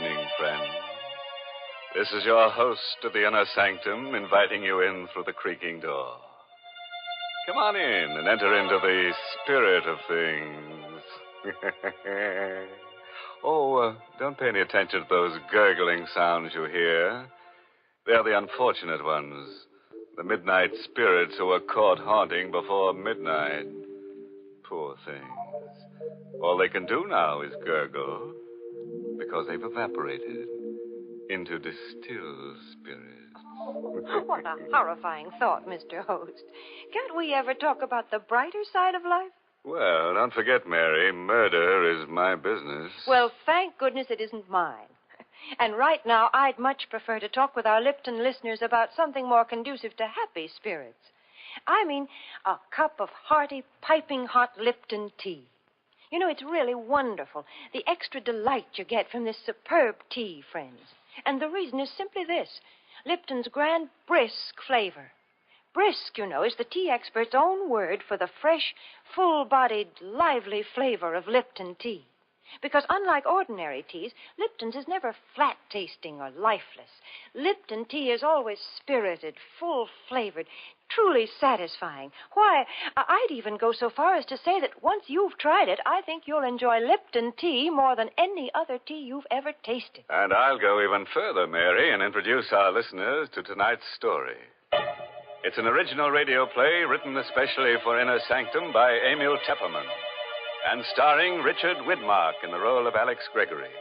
evening, friends. This is your host of the inner sanctum inviting you in through the creaking door. Come on in and enter into the spirit of things. Don't pay any attention to those gurgling sounds you hear. They're the unfortunate ones. The midnight spirits who were caught haunting before midnight. Poor things. All they can do now is gurgle because they've evaporated into distilled spirits. Oh, what a horrifying thought, Mr. Host. Can't we ever talk about the brighter side of life? Well, don't forget, Mary, murder is my business. Well, thank goodness it isn't mine. And right now, I'd much prefer to talk with our Lipton listeners about something more conducive to happy spirits. I mean, a cup of hearty, piping hot Lipton tea. You know, it's really wonderful, the extra delight you get from this superb tea, friends. And the reason is simply this: Lipton's grand brisk flavor. Brisk, you know, is the tea expert's own word for the fresh, full-bodied, lively flavor of Lipton tea. Because unlike ordinary teas, Lipton's is never flat-tasting or lifeless. Lipton tea is always spirited, full-flavored, truly satisfying. Why, I'd even go so far as to say that once you've tried it, I think you'll enjoy Lipton tea more than any other tea you've ever tasted. And I'll go even further, Mary, and introduce our listeners to tonight's story. It's an original radio play written especially for Inner Sanctum by Emil Tepperman, and starring Richard Widmark in the role of Alex Gregory.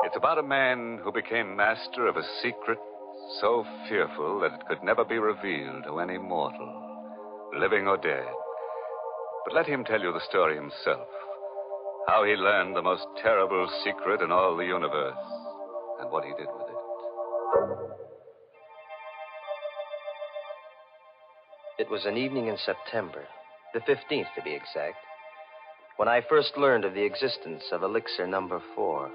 It's about a man who became master of a secret so fearful that it could never be revealed to any mortal, living or dead. But let him tell you the story himself, how he learned the most terrible secret in all the universe, and what he did with it. It was an evening in September, the 15th to be exact, when I first learned of the existence of elixir number 4.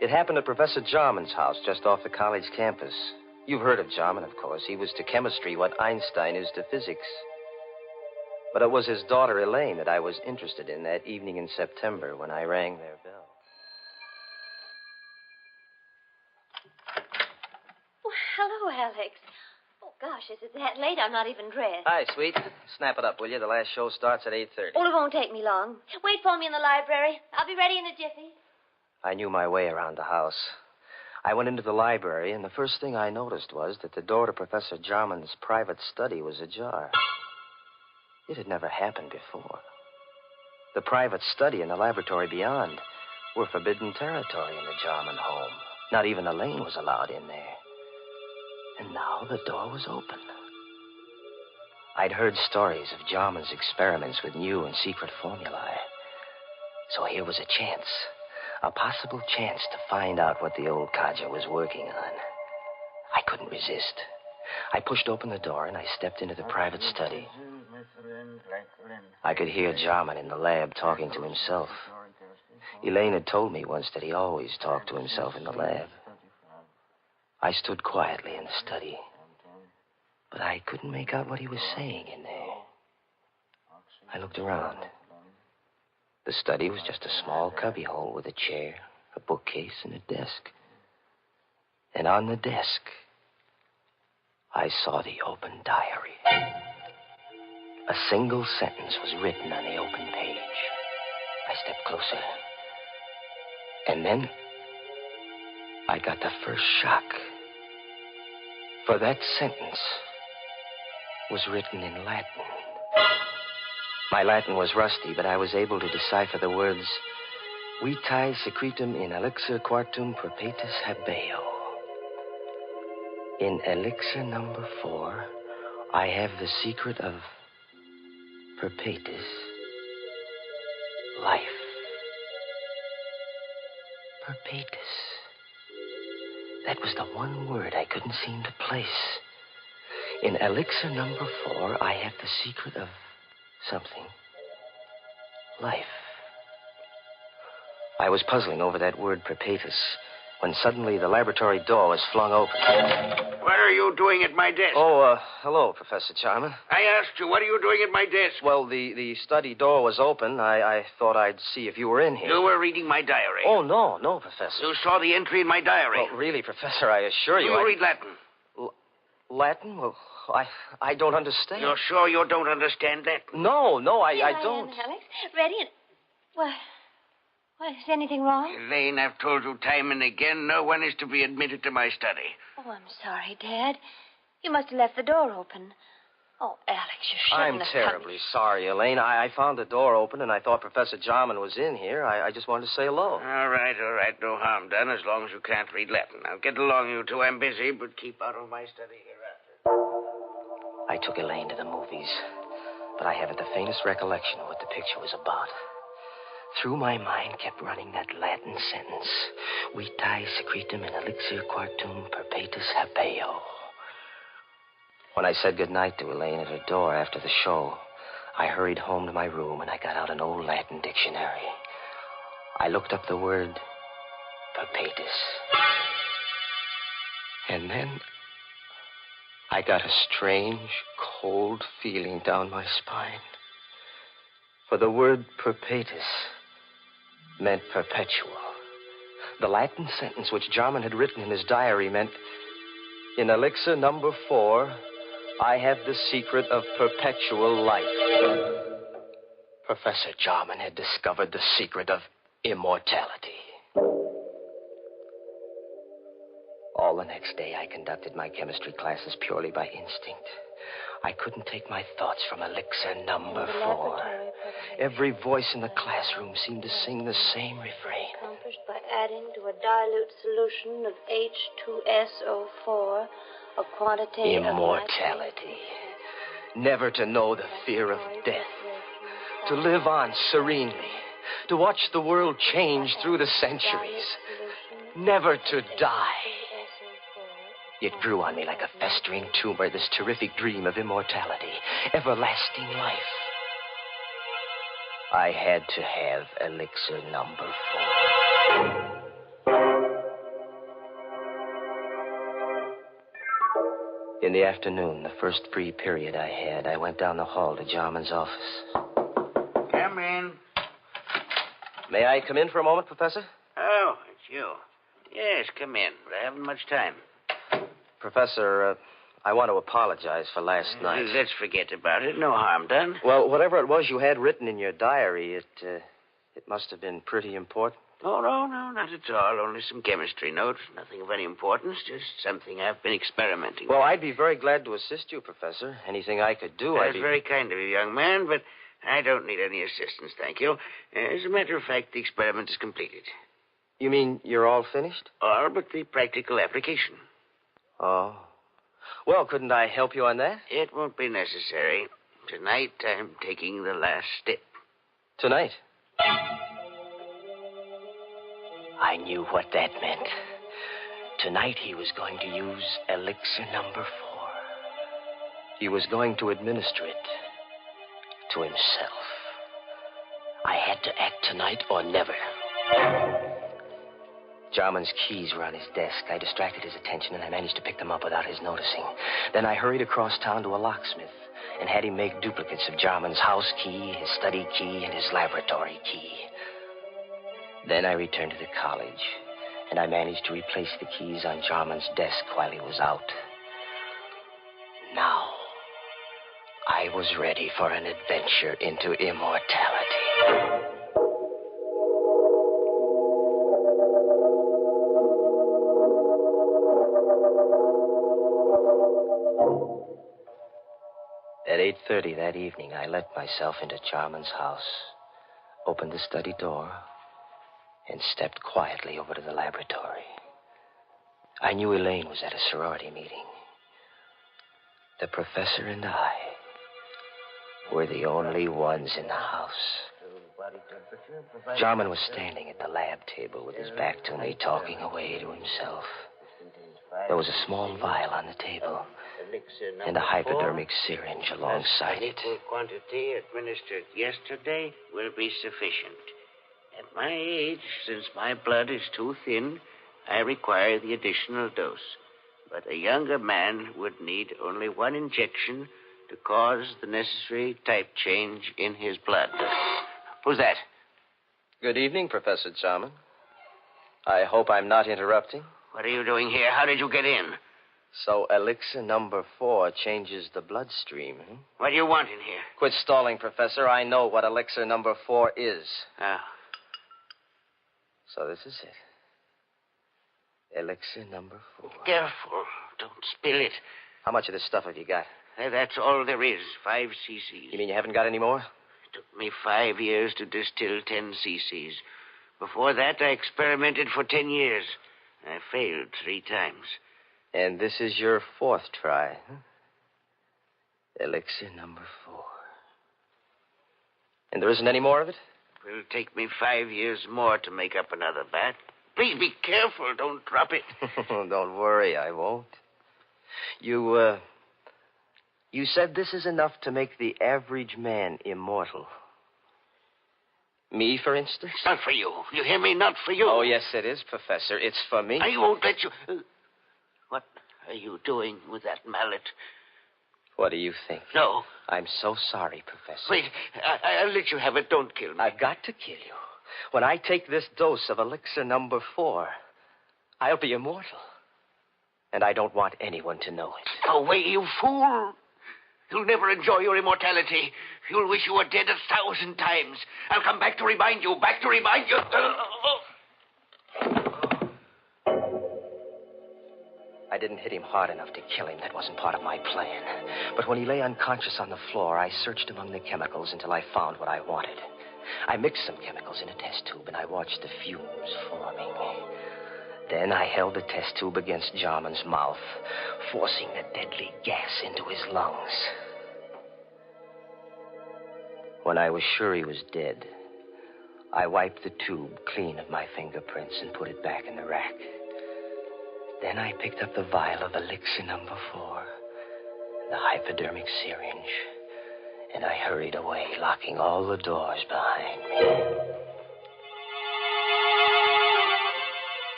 It happened at Professor Jarman's house just off the college campus. You've heard of Jarman, of course. He was to chemistry what Einstein is to physics. But it was his daughter, Elaine, that I was interested in that evening in September when I rang their bell. Oh, hello, Alex. Oh, gosh, is it that late? I'm not even dressed. Hi, sweet. Snap it up, will you? The last show starts at 8:30. Oh, it won't take me long. Wait for me in the library. I'll be ready in a jiffy. I knew my way around the house. I went into the library, and the first thing I noticed was that the door to Professor Jarman's private study was ajar. It had never happened before. The private study and the laboratory beyond were forbidden territory in the Jarman home. Not even Elaine was allowed in there. And now the door was open. I'd heard stories of Jarman's experiments with new and secret formulae. So here was a chance. A possible chance to find out what the old codger was working on. I couldn't resist. I pushed open the door and I stepped into the private study. I could hear Jarman in the lab talking to himself. Elaine had told me once that he always talked to himself in the lab. I stood quietly in the study, but I couldn't make out what he was saying in there. I looked around. The study was just a small cubbyhole with a chair, a bookcase, and a desk. And on the desk, I saw the open diary. A single sentence was written on the open page. I stepped closer. And then I got the first shock. For that sentence was written in Latin. My Latin was rusty, but I was able to decipher the words, Vitae secretum in elixir quartum perpetus habeo. In elixir number 4, I have the secret of perpetus life. Perpetus. That was the one word I couldn't seem to place. In elixir number 4, I have the secret of something. Life. I was puzzling over that word perpetus when suddenly the laboratory door was flung open. What are you doing at my desk? Oh, hello, Professor Jarman. I asked you, what are you doing at my desk? Well, the study door was open. I thought I'd see if you were in here. You were reading my diary. Oh, no, Professor. You saw the entry in my diary. Well, really, Professor, I assure you. You read Latin. Latin? Well, I don't understand. You're sure you don't understand Latin? No, I Here don't. I am, Alex. Ready and... What, is anything wrong? Elaine, I've told you time and again, no one is to be admitted to my study. Oh, I'm sorry, Dad. You must have left the door open. Oh, Alex, you shouldn't I'm have terribly sorry, Elaine. I found the door open, and I thought Professor Jarman was in here. I just wanted to say hello. All right. No harm done, as long as you can't read Latin. Now, get along, you two. I'm busy, but keep out of my study hereafter. I took Elaine to the movies, but I haven't the faintest recollection of what the picture was about. Through my mind kept running that Latin sentence, Vitae secretum in elixir quartum perpetus habeo. When I said goodnight to Elaine at her door after the show, I hurried home to my room and I got out an old Latin dictionary. I looked up the word perpetus. And then I got a strange, cold feeling down my spine. For the word perpetus meant perpetual. The Latin sentence which Jarman had written in his diary meant, in elixir number 4, I have the secret of perpetual life. Professor Jarman had discovered the secret of immortality. All the next day, I conducted my chemistry classes purely by instinct. I couldn't take my thoughts from elixir number 4. Every voice in the classroom seemed to sing the same refrain. Accomplished by adding to a dilute solution of H2SO4 a quantity immortality. Never to know the fear of death. To live on serenely. To watch the world change through the centuries. Never to die. It grew on me like a festering tumor, this terrific dream of immortality, everlasting life. I had to have elixir number 4. In the afternoon, the first free period I had, I went down the hall to Jarman's office. Come in. May I come in for a moment, Professor? Oh, it's you. Yes, come in, but I haven't much time. Professor, I want to apologize for last night. Let's forget about it. No harm done. Well, whatever it was you had written in your diary, it must have been pretty important. Oh, no, not at all. Only some chemistry notes. Nothing of any importance. Just something I've been experimenting with. Well, I'd be very glad to assist you, Professor. Anything I could do, That's very kind of you, young man, but I don't need any assistance, thank you. As a matter of fact, the experiment is completed. You mean you're all finished? All but the practical application. Oh. Well, couldn't I help you on that? It won't be necessary. Tonight, I'm taking the last step. Tonight? I knew what that meant. Tonight, he was going to use elixir number 4. He was going to administer it to himself. I had to act tonight or never. Jarman's keys were on his desk. I distracted his attention, and I managed to pick them up without his noticing. Then I hurried across town to a locksmith and had him make duplicates of Jarman's house key, his study key, and his laboratory key. Then I returned to the college, and I managed to replace the keys on Jarman's desk while he was out. Now, I was ready for an adventure into immortality. At 8:30 that evening, I let myself into Jarman's house, opened the study door, and stepped quietly over to the laboratory. I knew Elaine was at a sorority meeting. The professor and I were the only ones in the house. Jarman was standing at the lab table with his back to me, talking away to himself. There was a small vial on the table and a hypodermic syringe alongside it. The quantity administered yesterday will be sufficient. At my age, since my blood is too thin, I require the additional dose. But a younger man would need only one injection to cause the necessary type change in his blood. Who's that? Good evening, Professor Jarman. I hope I'm not interrupting. What are you doing here? How did you get in? So elixir number 4 changes the bloodstream, huh? What do you want in here? Quit stalling, Professor. I know what elixir number 4 is. Oh. So this is it. Elixir number 4. Careful. Don't spill it. How much of this stuff have you got? That's all there is. 5 cc's. You mean you haven't got any more? It took me 5 years to distill 10 cc's. Before that, I experimented for 10 years. I failed 3 times. And this is your 4th try, huh? Elixir number 4. And there isn't any more of it? It will take me 5 years more to make up another bat. Please be careful. Don't drop it. Don't worry, I won't. You said this is enough to make the average man immortal. Me, for instance? It's not for you. You hear me? Not for you. Oh, yes, it is, Professor. It's for me. I won't let you... What are you doing with that mallet? What do you think? No. I'm so sorry, Professor. Wait. I'll let you have it. Don't kill me. I've got to kill you. When I take this dose of elixir number 4, I'll be immortal. And I don't want anyone to know it. Go away, you fool. You'll never enjoy your immortality. You'll wish you were dead 1,000 times. I'll come back to remind you. Back to remind you. I didn't hit him hard enough to kill him. That wasn't part of my plan. But when he lay unconscious on the floor, I searched among the chemicals until I found what I wanted. I mixed some chemicals in a test tube, and I watched the fumes forming. Then I held the test tube against Jarman's mouth, forcing the deadly gas into his lungs. When I was sure he was dead, I wiped the tube clean of my fingerprints and put it back in the rack. Then I picked up the vial of elixir number 4, the hypodermic syringe, and I hurried away, locking all the doors behind me.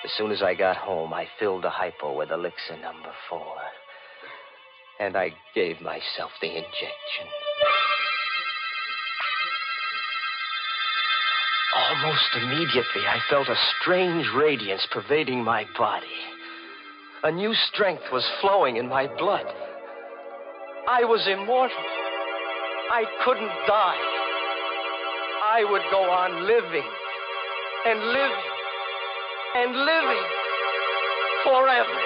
As soon as I got home, I filled the hypo with elixir number 4, and I gave myself the injection. Almost immediately, I felt a strange radiance pervading my body. A new strength was flowing in my blood. I was immortal. I couldn't die. I would go on living and living and living forever.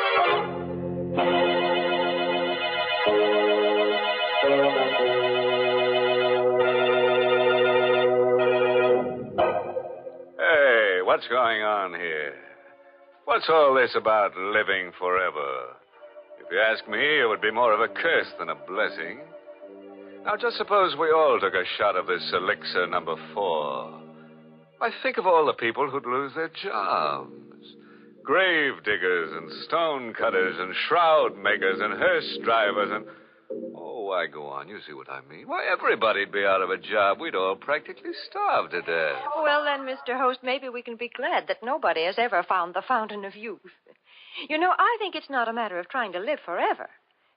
Hey, what's going on here? What's all this about living forever? If you ask me, it would be more of a curse than a blessing. Now, just suppose we all took a shot of this elixir number 4. Why, think of all the people who'd lose their jobs. Grave diggers and stone cutters and shroud makers and hearse drivers and... Oh, why, go on. You see what I mean. Why, everybody'd be out of a job. We'd all practically starve to death. Well, then, Mr. Host, maybe we can be glad that nobody has ever found the fountain of youth. You know, I think it's not a matter of trying to live forever.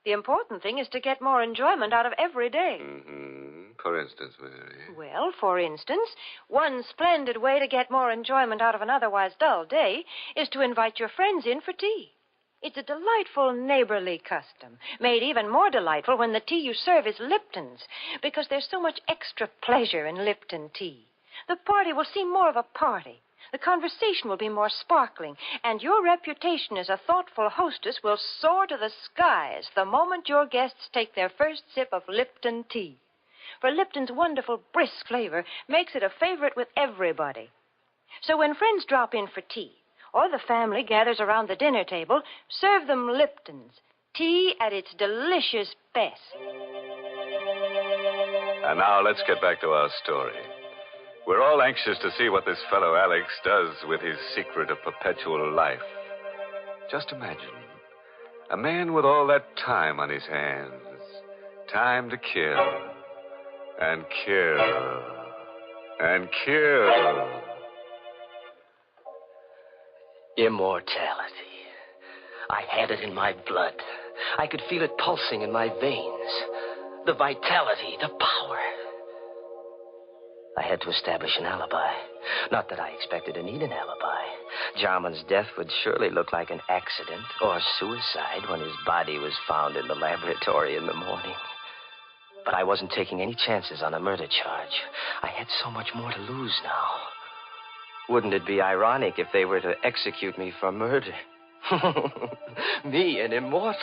The important thing is to get more enjoyment out of every day. Mm-hmm. For instance, Mary. Well, for instance, one splendid way to get more enjoyment out of an otherwise dull day is to invite your friends in for tea. It's a delightful neighborly custom, made even more delightful when the tea you serve is Lipton's, because there's so much extra pleasure in Lipton tea. The party will seem more of a party. The conversation will be more sparkling, and your reputation as a thoughtful hostess will soar to the skies the moment your guests take their first sip of Lipton tea. For Lipton's wonderful brisk flavor makes it a favorite with everybody. So when friends drop in for tea, or the family gathers around the dinner table, serve them Lipton's, tea at its delicious best. And now let's get back to our story. We're all anxious to see what this fellow Alex does with his secret of perpetual life. Just imagine, a man with all that time on his hands. Time to kill, and kill, and kill. Immortality. I had it in my blood. I could feel it pulsing in my veins. The vitality, the power. I had to establish an alibi. Not that I expected to need an alibi. Jarman's death would surely look like an accident or suicide when his body was found in the laboratory in the morning. But I wasn't taking any chances on a murder charge. I had so much more to lose now. Wouldn't it be ironic if they were to execute me for murder? Me, an immortal.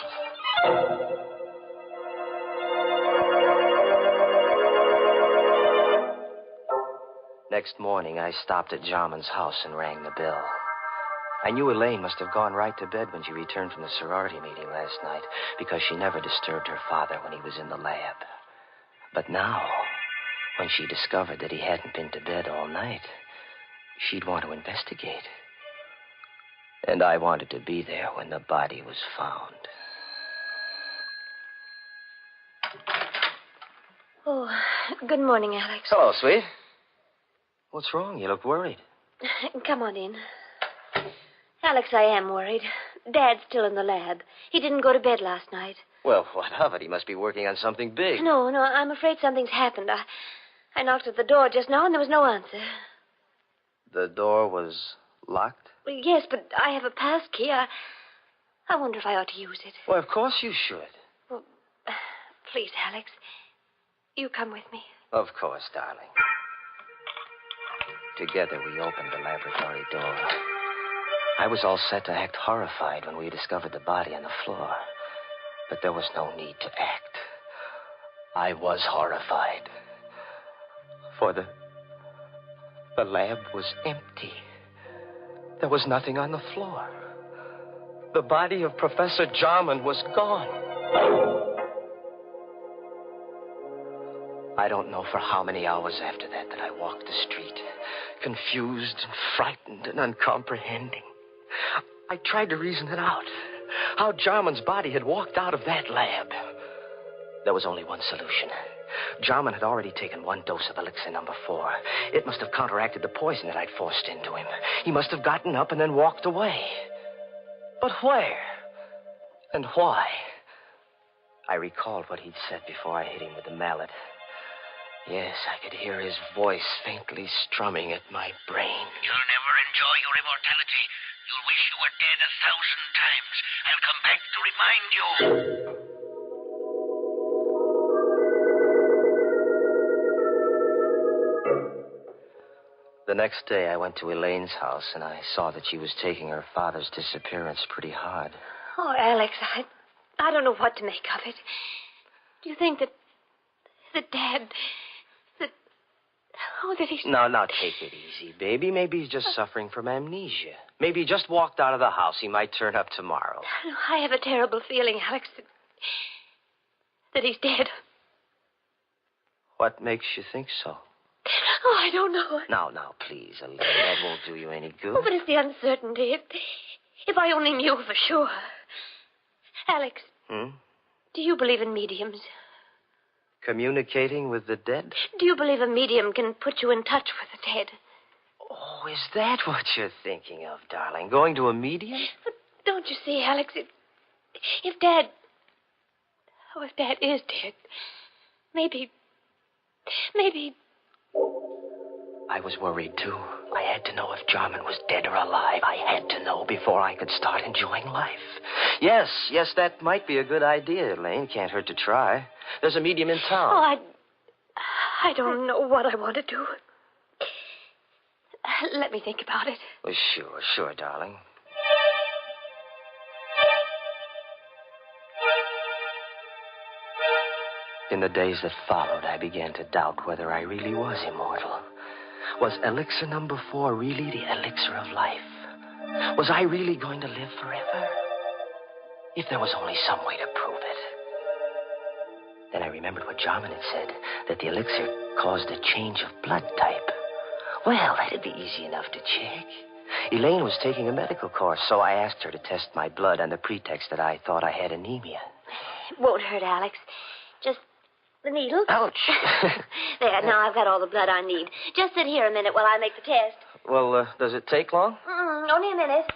Next morning, I stopped at Jarman's house and rang the bell. I knew Elaine must have gone right to bed when she returned from the sorority meeting last night, because she never disturbed her father when he was in the lab. But now, when she discovered that he hadn't been to bed all night, she'd want to investigate. And I wanted to be there when the body was found. Oh, good morning, Alex. Hello, sweet. What's wrong? You look worried. Come on in. Alex, I am worried. Dad's still in the lab. He didn't go to bed last night. Well, what of it? He must be working on something big. No, I'm afraid something's happened. I knocked at the door just now, and there was no answer. The door was locked? Well, yes, but I have a pass key. I wonder if I ought to use it. Well, of course you should. Well, please, Alex, you come with me. Of course, darling. Together, we opened the laboratory door. I was all set to act horrified when we discovered the body on the floor. But there was no need to act. I was horrified. For the lab was empty. There was nothing on the floor. The body of Professor Jarman was gone. I don't know for how many hours after that I walked the street, confused and frightened and uncomprehending. I tried to reason it out. How Jarman's body had walked out of that lab. There was only one solution. Jarman had already taken one dose of elixir number 4. It must have counteracted the poison that I'd forced into him. He must have gotten up and then walked away. But where? And why? I recalled what he'd said before I hit him with the mallet. Yes, I could hear his voice faintly strumming at my brain. You'll never enjoy your immortality. You'll wish you were dead 1,000 times. I'll come back to remind you. The next day, I went to Elaine's house, and I saw that she was taking her father's disappearance pretty hard. Oh, Alex, I don't know what to make of it. Do you think that Dad... that he's... Now, take it easy, baby. Maybe he's just suffering from amnesia. Maybe he just walked out of the house. He might turn up tomorrow. I have a terrible feeling, Alex, that he's dead. What makes you think so? Oh, I don't know. Now, please, Elaine. That won't do you any good. Oh, but it's the uncertainty. If I only knew for sure. Alex. Do you believe in mediums? Communicating with the dead? Do you believe a medium can put you in touch with the dead? Oh, is that what you're thinking of, darling? Going to a medium? But don't you see, Alex, if Dad is dead, maybe... I was worried, too. I had to know if Jarman was dead or alive. I had to know before I could start enjoying life. Yes, that might be a good idea, Elaine. Can't hurt to try. There's a medium in town. Oh, I don't know what I want to do. Let me think about it. Well, sure, darling. In the days that followed, I began to doubt whether I really was immortal. Was elixir number 4 really the elixir of life? Was I really going to live forever? If there was only some way to prove it. Then I remembered what Jarman had said, that the elixir caused a change of blood type. Well, that'd be easy enough to check. Elaine was taking a medical course, so I asked her to test my blood on the pretext that I thought I had anemia. It won't hurt, Alex. Just the needle. Ouch. There, now I've got all the blood I need. Just sit here a minute while I make the test. Well, does it take long? Only a minute.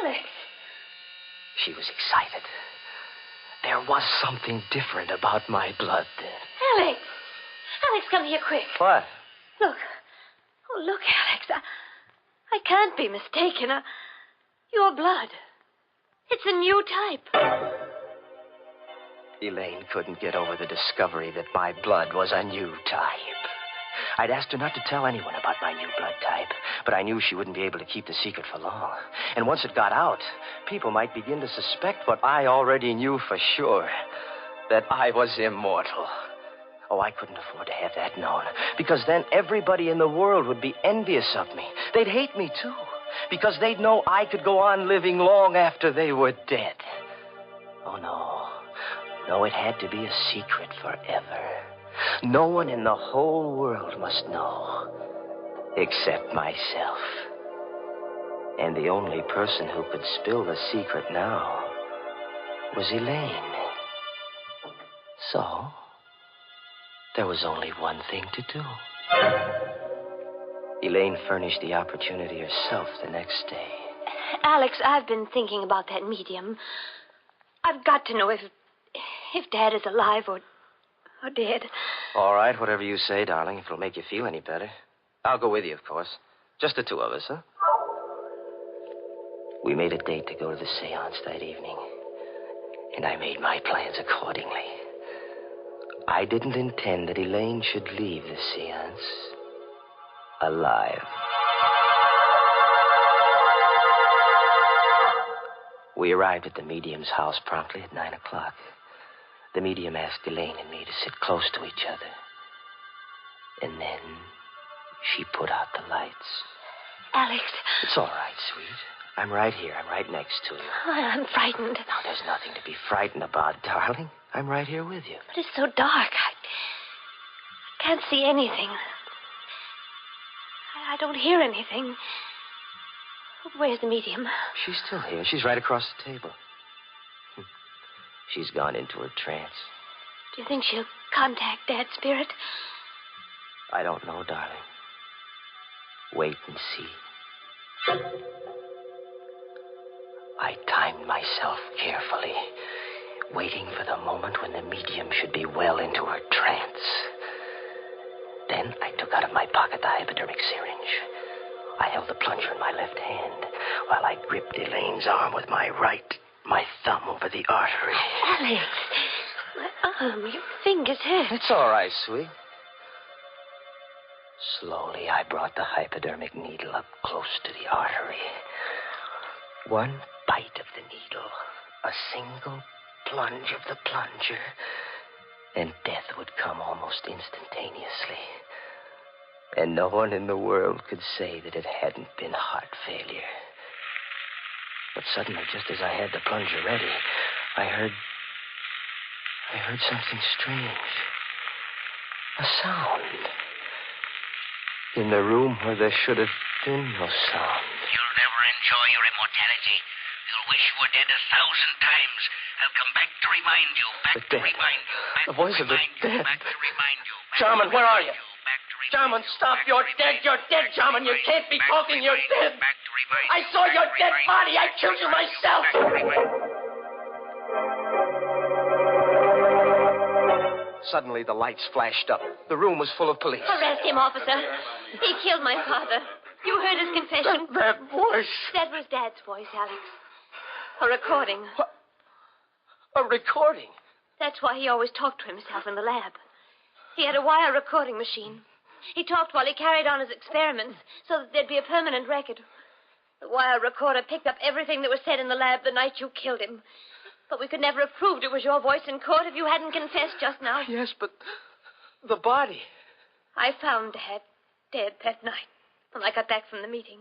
Alex. She was excited. There was something different about my blood then. Alex! Alex, come here quick. What? Look. Oh, look, Alex. I can't be mistaken. Your blood. It's a new type. Elaine couldn't get over the discovery that my blood was a new type. I'd asked her not to tell anyone about my new blood type, but I knew she wouldn't be able to keep the secret for long. And once it got out, people might begin to suspect what I already knew for sure, that I was immortal. Oh, I couldn't afford to have that known, because then everybody in the world would be envious of me. They'd hate me, too, because they'd know I could go on living long after they were dead. Oh, no. No, it had to be a secret forever. No one in the whole world must know, except myself. And the only person who could spill the secret now was Elaine. So, there was only one thing to do. Elaine furnished the opportunity herself the next day. Alex, I've been thinking about that medium. I've got to know if Dad is alive or dead. All right, whatever you say, darling, if it'll make you feel any better. I'll go with you, of course. Just the two of us, huh? We made a date to go to the seance that evening, and I made my plans accordingly. I didn't intend that Elaine should leave the seance alive. We arrived at the medium's house promptly at 9 o'clock. The medium asked Elaine and me to sit close to each other. And then she put out the lights. Alex. It's all right, sweet. I'm right here. I'm right next to you. I'm frightened. Now, there's nothing to be frightened about, darling. I'm right here with you. But it's so dark. I can't see anything. I don't hear anything. Where's the medium? She's still here. She's right across the table. She's gone into her trance. Do you think she'll contact Dad's spirit? I don't know, darling. Wait and see. I timed myself carefully, waiting for the moment when the medium should be well into her trance. Then I took out of my pocket the hypodermic syringe. I held the plunger in my left hand while I gripped Elaine's arm with my right, my thumb over the artery. Alex, my arm, your fingers hurt. It's all right, sweet. Slowly, I brought the hypodermic needle up close to the artery. One bite of the needle, a single plunge of the plunger, and death would come almost instantaneously. And no one in the world could say that it hadn't been heart failure. But suddenly, just as I had the plunger ready, I heard something strange. A sound. In the room where there should have been no sound. You'll never enjoy your immortality. You'll wish you were dead 1,000 times. I'll come back to remind you. Back to remind you. The voice of the dead. Back to remind you. Jarman, where are you? Jarman, stop. You're dead. You're dead, Jarman. You can't be talking. You're dead. I saw your dead body. I killed you myself. Suddenly, the lights flashed up. The room was full of police. Arrest him, officer. He killed my father. You heard his confession. That voice. That was Dad's voice, Alex. A recording. What? A recording? That's why he always talked to himself in the lab. He had a wire recording machine. He talked while he carried on his experiments so that there'd be a permanent record. The wire recorder picked up everything that was said in the lab the night you killed him. But we could never have proved it was your voice in court if you hadn't confessed just now. Yes, but the body. I found Dad dead that night when I got back from the meeting.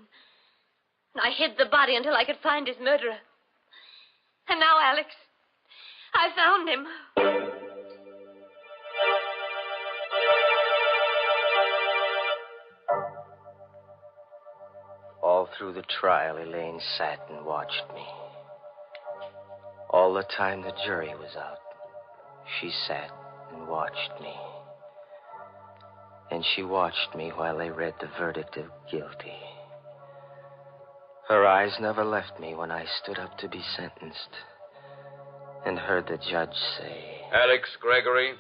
And I hid the body until I could find his murderer. And now, Alex, I found him. All through the trial, Elaine sat and watched me. All the time the jury was out, she sat and watched me. And she watched me while they read the verdict of guilty. Her eyes never left me when I stood up to be sentenced and heard the judge say, Alex Gregory,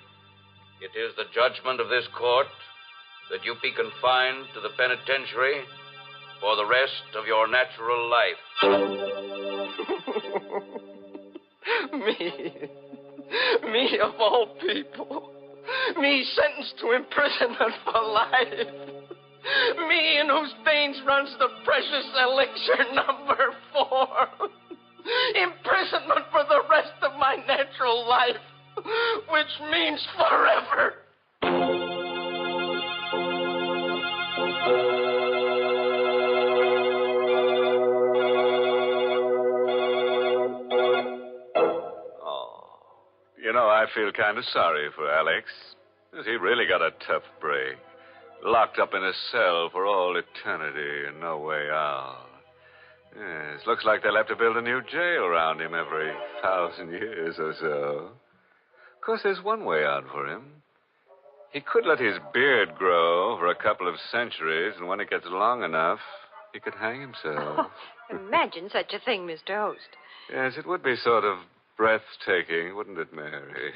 it is the judgment of this court that you be confined to the penitentiary for the rest of your natural life. Me of all people. Me sentenced to imprisonment for life. Me in whose veins runs the precious elixir number 4. Imprisonment for the rest of my natural life, which means forever. You know, I feel kind of sorry for Alex. He really got a tough break. Locked up in a cell for all eternity and no way out. Yes, looks like they'll have to build a new jail around him every 1,000 years or so. Of course, there's one way out for him. He could let his beard grow for a couple of centuries, and when it gets long enough, he could hang himself. Oh, imagine such a thing, Mr. Host. Yes, it would be sort of breathtaking, wouldn't it, Mary?